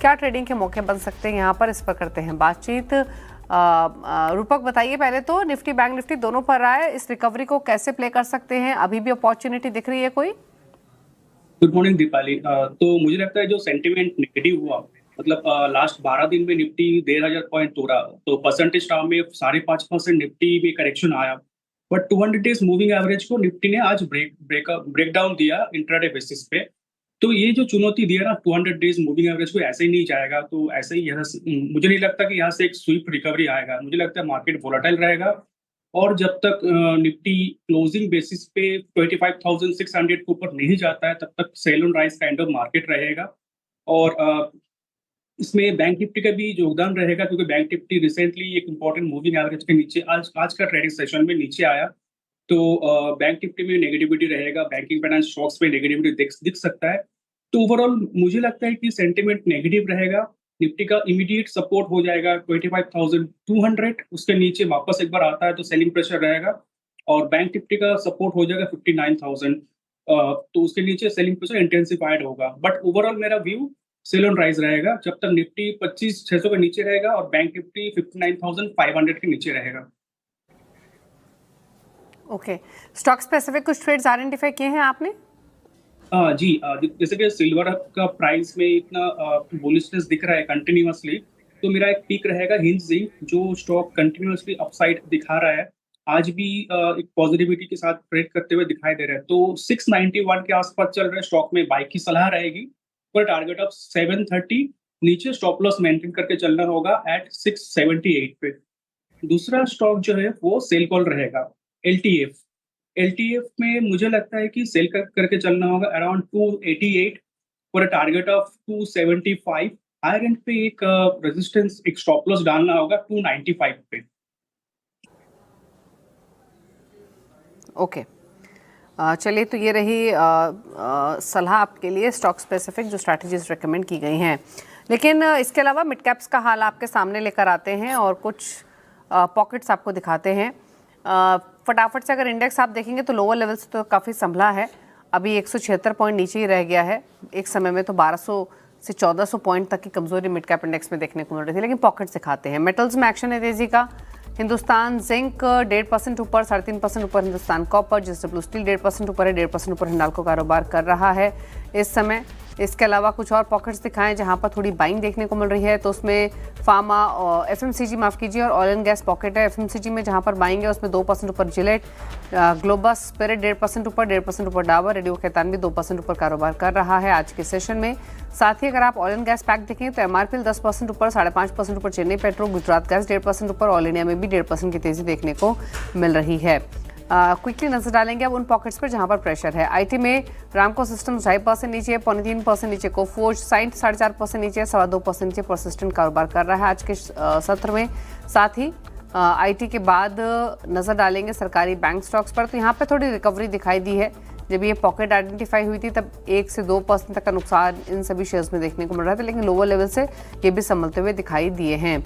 क्या ट्रेडिंग के मौके बन सकते हैं यहाँ पर, इस पर करते हैं बातचीत। रूपक बताइए पहले तो, निफ्टी बैंक निफ्टी दोनों पर रहा है, इस रिकवरी को कैसे प्ले कर सकते हैं, अभी भी अपॉर्चुनिटी दिख रही है कोई? Good morning Deepali. तो मुझे लगता है जो सेंटिमेंट नेगेटिव हुआ, मतलब लास्ट 12 दिन में निफ्टी 1,500 पॉइंट तोड़ा, तो परसेंटेज टर्म में 5.5% निफ्टी में करेक्शन आया। बट 200 डेज मूविंग एवरेज को निफ्टी ने आज ब्रेक डाउन दिया इंट्राडे बेसिस पे। तो ये जो चुनौती दिया ना 200 डेज मूविंग एवरेज को, ऐसे ही नहीं जाएगा। तो ऐसे ही मुझे नहीं लगता कि यहाँ से एक स्वीप रिकवरी आएगा। मुझे लगता है मार्केट वोलेटाइल रहेगा, और जब तक निफ्टी क्लोजिंग बेसिस पे 25,600 के ऊपर नहीं जाता है, तब तक sell on rise kind of market रहेगा। और इसमें बैंक निफ्टी का भी योगदान रहेगा, क्योंकि बैंक निफ्टी रिसेंटली एक इंपॉर्टेंट मूविंग एवरेज के नीचे आज का ट्रेडिंग सेशन में नीचे आया। तो बैंक निफ्टी में नेगेटिविटी रहेगा, बैंकिंग फाइनेंस स्टॉक्स में नेगेटिविटी दिख सकता है। तो ओवरऑल मुझे लगता है कि सेंटिमेंट नेगेटिव रहेगा। निफ्टी का इमीडिएट सपोर्ट हो जाएगा 25,200, उसके नीचे वापस एक बार आता है तो सेलिंग प्रेशर रहेगा। और बैंक निफ्टी का सपोर्ट हो जाएगा 59,000, तो उसके नीचे सेलिंग प्रेशर इंटेंसिफाइड होगा। बट ओवरऑल मेरा व्यू सेल ऑन राइज रहेगा, जब तक निफ्टी 25,600 के नीचे रहेगा और बैंक निफ्टी 59,500 के नीचे रहेगा। ओके, स्टॉक स्पेसिफिक कुछ ट्रेड्स आइडेंटिफाई किए हैं आपने? जी, जैसे कि सिल्वर का प्राइस में इतना बुलिशनेस दिख रहा है कंटिन्यूअसली, तो मेरा एक पिक रहेगा हिंज जिंक, जो स्टॉक कंटिन्यूअसली अपसाइड दिखा रहा है। आज भी एक पॉजिटिविटी के साथ ट्रेड करते हुए दिखाई दे रहा है। तो 691 के आसपास चल रहे स्टॉक में बाई की सलाह रहेगी, पर टारगेट ऑफ 730, नीचे स्टॉप लॉस मेंटेन करके चलना होगा एट 678 पे। दूसरा स्टॉक जो है वो सेल कॉल रहेगा, एलटीएफ। एलटीएफ में मुझे लगता है कि सेल करके चलना होगा around 288 for a target of 275। Higher end पे एक रेजिस्टेंस, एक स्टॉप लॉस डालना होगा 295 पे। ओके, चलिए, तो ये रही सलाह आपके लिए स्टॉक स्पेसिफिक जो स्ट्रैटेजीज रेकमेंड की गई हैं। लेकिन इसके अलावा मिड कैप्स का हाल आपके सामने लेकर आते हैं और कुछ पॉकेट्स आपको दिखाते हैं। फटाफट से अगर इंडेक्स आप देखेंगे तो लोअर लेवल से तो काफ़ी संभला है, अभी 176 पॉइंट नीचे ही रह गया है। एक समय में तो 1200 से 1400 पॉइंट तक की कमजोरी मिड कैप इंडेक्स में देखने को मिल रही थी। लेकिन पॉकेट्स दिखाते हैं। मेटल्स में एक्शन है तेजी का। हिंदुस्तान जिंक 1.5% ऊपर, 3.5% ऊपर हिंदुस्तान कॉपर, जेएसडब्ल्यू स्टील 1.5% ऊपर है, 1.5% ऊपर हिंडाल्को कारोबार कर रहा है इस समय। इसके अलावा कुछ और पॉकेट्स दिखाएं जहां पर थोड़ी बाइंग देखने को मिल रही है, तो उसमें फार्मा और एफएमसीजी माफ कीजिए और ऑयल एंड गैस पॉकेट है। एफएमसीजी में जहां पर बाइंग है उसमें 2% ऊपर जिलेट, ग्लोबस स्पिरिट 1.5% ऊपर, 1.5% ऊपर डाबर, रेडियो खैतान भी 2% ऊपर कारोबार कर रहा है आज के सेशन में। साथ ही अगर आप ऑयल एंड गैस पैक देखें तो एमआरपीएल 10% ऊपर, 5.5% ऊपर चेन्नई पेट्रो, गुजरात गैस 1.5% ऊपर, ऑल इंडिया में भी 1.5% की तेजी देखने को मिल रही है। क्विकली नजर डालेंगे अब उन पॉकेट्स पर जहां पर प्रेशर है। आईटी में रामको सिस्टम 2.5% नीचे, 3.25% नीचे, कोफोर्ज साइंट 4.5% नीचे, 2.25% नीचे परसिस्टेंट कारोबार कर रहा है आज के सत्र में। साथ ही आईटी के बाद नजर डालेंगे सरकारी बैंक स्टॉक्स पर, तो यहाँ पे थोड़ी रिकवरी दिखाई दी है। जब ये पॉकेट आइडेंटिफाई हुई थी तब 1 से 2% तक का नुकसान इन सभी शेयर्स में देखने को मिल रहा था, लेकिन लोअर लेवल से ये भी संभलते हुए दिखाई दिए हैं।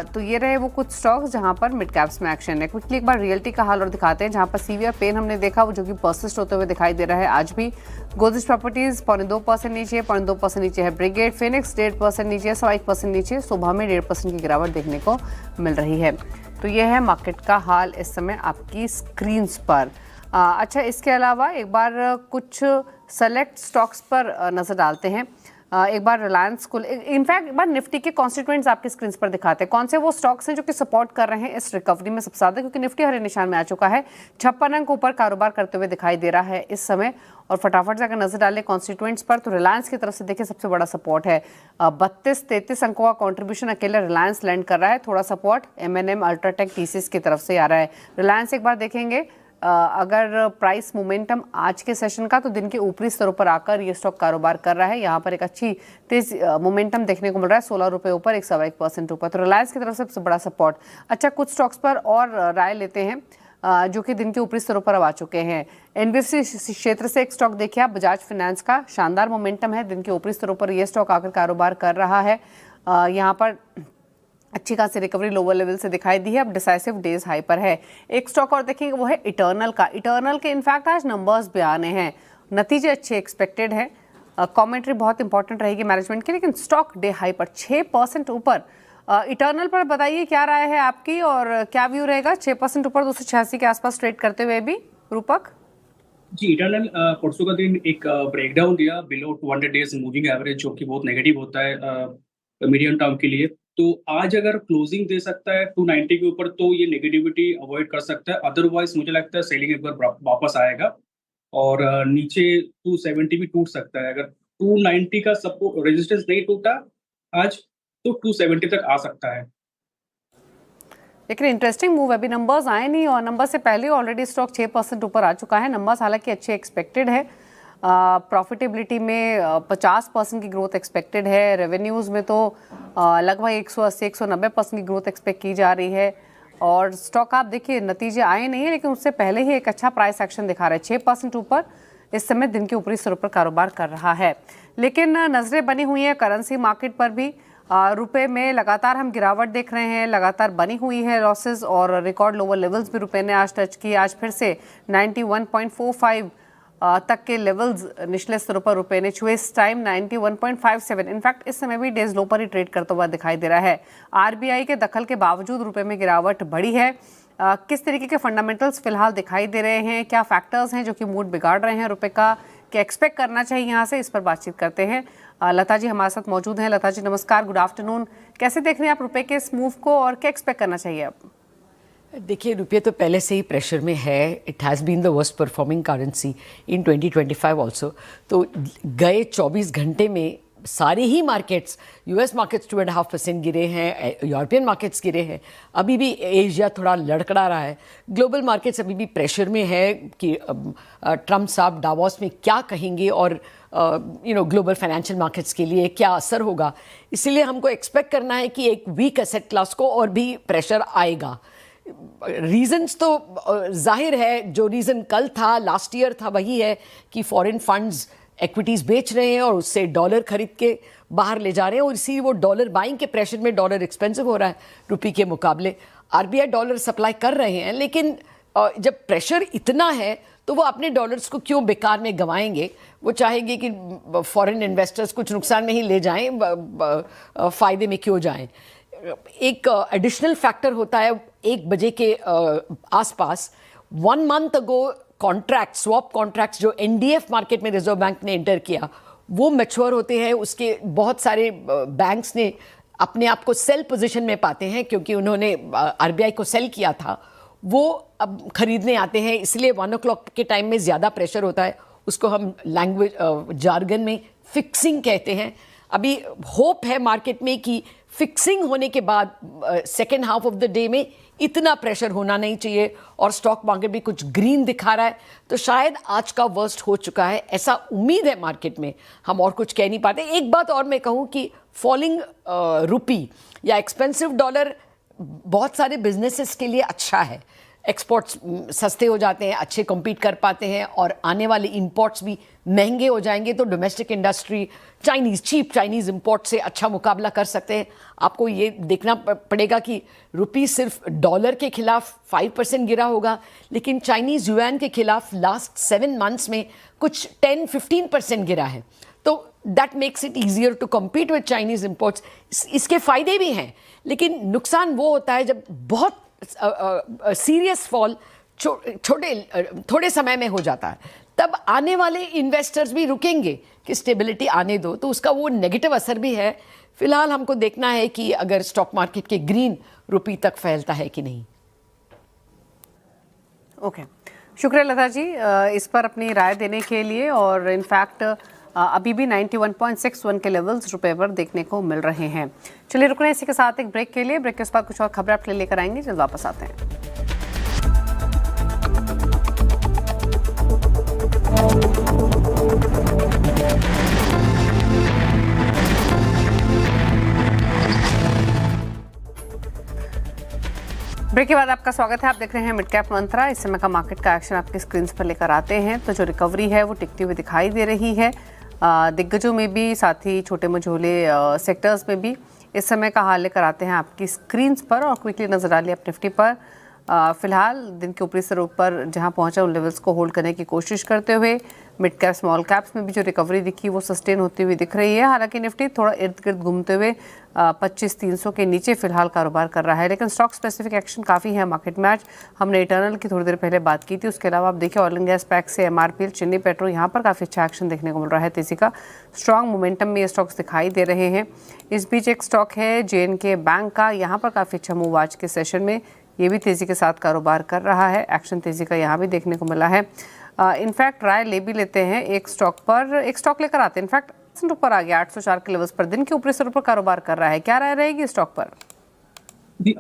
तो ये रहे वो कुछ स्टॉक्स जहां पर मिड कैप्स में एक्शन है। क्विकली एक बार रियल्टी का हाल और दिखाते हैं, जहां पर सीवियर पेन हमने देखा वो जो कि परसिस्ट होते हुए दिखाई दे रहा है आज भी। गोदरेज प्रॉपर्टीज 2.2% नीचे, 2.2% नीचे है ब्रिगेड, फिनिक्स 1.5% नीचे, 1% नीचे, सुबह में 1.5% की गिरावट देखने को मिल रही है। तो ये है मार्केट का हाल इस समय आपकी स्क्रीन्स पर। अच्छा, इसके अलावा एक बार कुछ सेलेक्ट स्टॉक्स पर नजर डालते हैं। एक बार रिलायंस को, इनफैक्ट एक बार निफ्टी के कॉन्स्टिट्यूएंट्स आपके स्क्रीन पर दिखाते हैं। कौन से वो स्टॉक्स हैं जो कि सपोर्ट कर रहे हैं इस रिकवरी में सबसे ज्यादा, क्योंकि निफ्टी हरे निशान में आ चुका है, 56 अंक ऊपर कारोबार करते हुए दिखाई दे रहा है इस समय। और फटाफट से अगर नजर डालें कॉन्स्टिट्यूएंट्स पर, तो रिलायंस की तरफ से देखिए सबसे बड़ा सपोर्ट है, 32-33 अंकों का कॉन्ट्रीब्यूशन अकेला रिलायंस लैंड कर रहा है। थोड़ा सपोर्ट एमएनएम, अल्ट्राटेक, टीसीएस की तरफ से आ रहा है। रिलायंस एक बार देखेंगे अगर प्राइस मोमेंटम आज के सेशन का, तो दिन के ऊपरी स्तरों पर आकर ये स्टॉक कारोबार कर रहा है। यहाँ पर एक अच्छी तेज मोमेंटम देखने को मिल रहा है, 16 रुपये ऊपर, 1.1% ऊपर, तो रिलायंस की तरफ से सबसे बड़ा सपोर्ट। अच्छा, कुछ स्टॉक्स पर और राय लेते हैं जो कि दिन के ऊपरी स्तरों पर आ चुके हैं। एनबीएफसी क्षेत्र से एक स्टॉक देखिए आप, बजाज फाइनेंस का शानदार मोमेंटम है, दिन के ऊपरी स्तरों पर यह स्टॉक आकर कारोबार कर रहा है। यहाँ पर अच्छी खासी रिकवरी लोअर लेवल से दिखाई दी है, अब डिसाइसिव डेज हाई पर है। एक स्टॉक और देखेंगे वो है इटर्नल का। इटर्नल के इनफैक्ट आज नंबर्स भी आने हैं, नतीजे अच्छे एक्सपेक्टेड हैं। कमेंट्री बहुत इंपॉर्टेंट रहेगी मैनेजमेंट की। लेकिन स्टॉक डे हाई पर 6% ऊपर, इटर्नल पर बताइए क्या राय है आपकी और क्या व्यू रहेगा 6% ऊपर 286 के आसपास ट्रेड करते हुए भी रूपक? जी, इटर्नल परसों का दिन एक ब्रेकडाउन दिया बिलो 200 डेज मूविंग एवरेज, जो कि बहुत नेगेटिव होता है मीडियम टर्म के लिए। तो आज अगर क्लोजिंग दे सकता है 290 के ऊपर तो ये नेगेटिविटी अवॉइड कर सकता है। अदरवाइज मुझे लगता है सेलिंग एक बार वापस आएगा और नीचे 270 भी टूट सकता है। अगर 290 का सपोर्ट रेजिस्टेंस नहीं टूटा आज तो 270 तक आ सकता है। लेकिन इंटरेस्टिंग मूव है, अभी नंबर्स आए नहीं और नंबर से पहले ऑलरेडी स्टॉक 6% ऊपर आ चुका है। नंबर्स हालांकि अच्छे एक्सपेक्टेड है, प्रॉफिटेबिलिटी में 50% की ग्रोथ एक्सपेक्टेड है, रेवेन्यूज़ में तो लगभग 180-190% की ग्रोथ एक्सपेक्ट की जा रही है। और स्टॉक आप देखिए नतीजे आए नहीं है लेकिन उससे पहले ही एक अच्छा प्राइस एक्शन दिखा रहा है, 6% ऊपर इस समय दिन के ऊपरी स्तर पर कारोबार कर रहा है। लेकिन नज़रें बनी हुई हैं करेंसी मार्केट पर भी। रुपए में लगातार हम गिरावट देख रहे हैं, लगातार बनी हुई है लॉसेस और रिकॉर्ड लोअर लेवल्स भी रुपए ने आज टच किए। आज फिर से 91.45 तक के लेवल्स निचले स्तरों पर रुपए ने छुए। इस टाइम 91.57, इनफैक्ट इस समय भी डेज लो पर ही ट्रेड करता हुआ दिखाई दे रहा है। आरबीआई के दखल के बावजूद रुपए में गिरावट बढ़ी है। किस तरीके के फंडामेंटल्स फिलहाल दिखाई दे रहे हैं, क्या फैक्टर्स हैं जो कि मूड बिगाड़ रहे हैं रुपए का, क्या एक्सपेक्ट करना चाहिए यहाँ से, इस पर बातचीत करते हैं। लता जी हमारे साथ मौजूद हैं। लता जी नमस्कार, गुड आफ्टरनून। कैसे देख रहे हैं आप रुपए के इस मूव को और क्या एक्सपेक्ट करना चाहिए अब? देखिए, रुपये तो पहले से ही प्रेशर में है। It has been the worst performing currency in 2025 also. तो गए 24 घंटे में सारे ही मार्केट्स, यूएस मार्केट्स 2.5% गिरे हैं, यूरोपियन मार्केट्स गिरे हैं, अभी भी एशिया थोड़ा लड़खड़ा रहा है, ग्लोबल मार्केट्स अभी भी प्रेशर में है कि ट्रम्प साहब डावोस में क्या कहेंगे और ग्लोबल फाइनेंशियल मार्केट्स के लिए क्या असर होगा। इसीलिए हमको एक्सपेक्ट करना है कि एक वीक एसेट क्लास को और भी प्रेशर आएगा। रीजंस तो जाहिर है, जो रीज़न कल था, लास्ट ईयर था, वही है कि फॉरेन फंड्स इक्विटीज़ बेच रहे हैं और उससे डॉलर खरीद के बाहर ले जा रहे हैं और इसी वो डॉलर बाइंग के प्रेशर में डॉलर एक्सपेंसिव हो रहा है रुपये के मुकाबले। आरबीआई डॉलर सप्लाई कर रहे हैं, लेकिन जब प्रेशर इतना है तो वो अपने डॉलर्स को क्यों बेकार में गंवाएंगे। वो चाहेंगे कि फॉरेन इन्वेस्टर्स कुछ नुकसान में ही ले जाएं, फ़ायदे में क्यों जाएं। एक एडिशनल फैक्टर होता है 1 बजे के आसपास 1 month ago contract, swap contracts जो एनडीएफ मार्केट में रिजर्व बैंक ने एंटर किया वो मैच्योर होते हैं। उसके बहुत सारे बैंक्स ने अपने आप को सेल पोजीशन में पाते हैं क्योंकि उन्होंने आरबीआई को सेल किया था, वो अब खरीदने आते हैं। इसलिए 1 o'clock के टाइम में ज़्यादा प्रेशर होता है, उसको हम लैंग्वेज जार्गन में फिक्सिंग कहते हैं। अभी होप है मार्केट में कि फिक्सिंग होने के बाद second half of the day में इतना प्रेशर होना नहीं चाहिए और स्टॉक मार्केट भी कुछ ग्रीन दिखा रहा है, तो शायद आज का वर्स्ट हो चुका है, ऐसा उम्मीद है मार्केट में। हम और कुछ कह नहीं पाते। एक बात और मैं कहूँ कि फॉलिंग रुपी या एक्सपेंसिव डॉलर बहुत सारे बिजनेसेस के लिए अच्छा है। एक्सपोर्ट्स सस्ते हो जाते हैं, अच्छे कम्पीट कर पाते हैं और आने वाले इंपोर्ट्स भी महंगे हो जाएंगे तो domestic industry cheap Chinese import से अच्छा मुकाबला कर सकते हैं। आपको ये देखना पड़ेगा कि रुपी सिर्फ डॉलर के खिलाफ 5% गिरा होगा, लेकिन चाइनीज़ युआन के खिलाफ लास्ट 7 मंथ्स में कुछ 10-15% गिरा है। तो that makes it easier to compete with Chinese imports. इसके फ़ायदे भी हैं, लेकिन नुकसान वो होता है जब बहुत सीरियस फॉल थोड़े समय में हो जाता है, तब आने वाले इन्वेस्टर्स भी रुकेंगे कि स्टेबिलिटी आने दो, तो उसका वो नेगेटिव असर भी है। फिलहाल हमको देखना है कि अगर स्टॉक मार्केट के ग्रीन रुपी तक फैलता है कि नहीं। ओके, शुक्रिया लता जी इस पर अपनी राय देने के लिए। और इनफैक्ट अभी भी 91.61 के लेवल्स रुपए पर देखने को मिल रहे हैं। चलिए रुक रहे हैं इसी के साथ एक ब्रेक के लिए। ब्रेक के बाद कुछ और खबरें आपके लिए लेकर आएंगे, जल्द वापस आते हैं। ब्रेक के बाद आपका स्वागत है। आप देख रहे हैं मिड कैप मंत्रा। इस समय का मार्केट का एक्शन आपकी स्क्रीन पर लेकर आते हैं। तो जो रिकवरी है वो टिकती हुई दिखाई दे रही है, दिग्गजों में भी, साथ ही छोटे मझोले सेक्टर्स में भी। इस समय का हाल लेकर आते हैं आपकी स्क्रीन्स पर और क्विकली नजर डालिए आप निफ्टी पर। फिलहाल दिन के ऊपरी स्तरों पर जहां पहुंचा उन लेवल्स को होल्ड करने की कोशिश करते हुए मिड कैप स्मॉल कैप्स में भी जो रिकवरी दिखी वो सस्टेन होती हुई दिख रही है। हालांकि निफ्टी थोड़ा इर्द गिर्द घूमते हुए 25,300 के नीचे फिलहाल कारोबार कर रहा है, लेकिन स्टॉक स्पेसिफिक एक्शन काफ़ी है मार्केट में आज। हमने इटर्नल की थोड़ी देर पहले बात की थी, उसके अलावा आप देखिए ऑयल एंड गैस पैक से MRPL, चीनी पेट्रो, यहाँ पर काफ़ी अच्छा एक्शन देखने को मिल रहा है। तेजी का स्ट्रॉन्ग मोमेंटम में ये स्टॉक्स दिखाई दे रहे हैं। इस बीच एक स्टॉक है JNK बैंक का, यहाँ पर काफ़ी अच्छा मूव आज के सेशन में, ये भी तेज़ी के साथ कारोबार कर रहा है। एक्शन तेज़ी का यहाँ भी देखने को मिला है। इनफैक्ट राय ले भी लेते हैं एक स्टॉक पर, एक स्टॉक लेकर आते हैं। इनफैक्ट ऊपर आ गया 804 के लेवल्स पर, दिन के ऊपरी स्तर पर कारोबार कर रहा है। क्या राय रहेगी स्टॉक पर?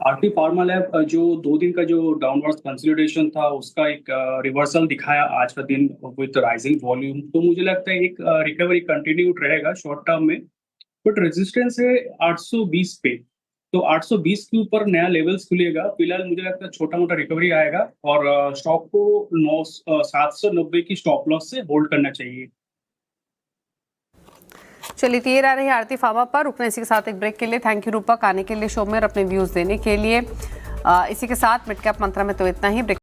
आरती फार्मा लैब जो 2 दिन का जो डाउनवर्ड कंसोलिडेशन था उसका एक रिवर्सल दिखाया आज का दिन विद राइजिंग वॉल्यूम। तो मुझे लगता है एक रिकवरी कंटिन्यूड रहेगा शॉर्ट टर्म में, बट रेजिस्टेंस है 820 पे। तो 820 के ऊपर नया लेवल्स खुलेगा। फिलहाल मुझे लगता है छोटा मोटा रिकवरी आएगा और स्टॉक को 790 की स्टॉप लॉस से होल्ड करना चाहिए। चलिए तो ये रह रही है आरती फार्मा पर। रुकने इसी के साथ एक ब्रेक के लिए। थैंक यू रूपक आने के लिए शो में और अपने व्यूज देने के लिए। इसी के साथ मिड कैप मंत्रा में तो इतना ही।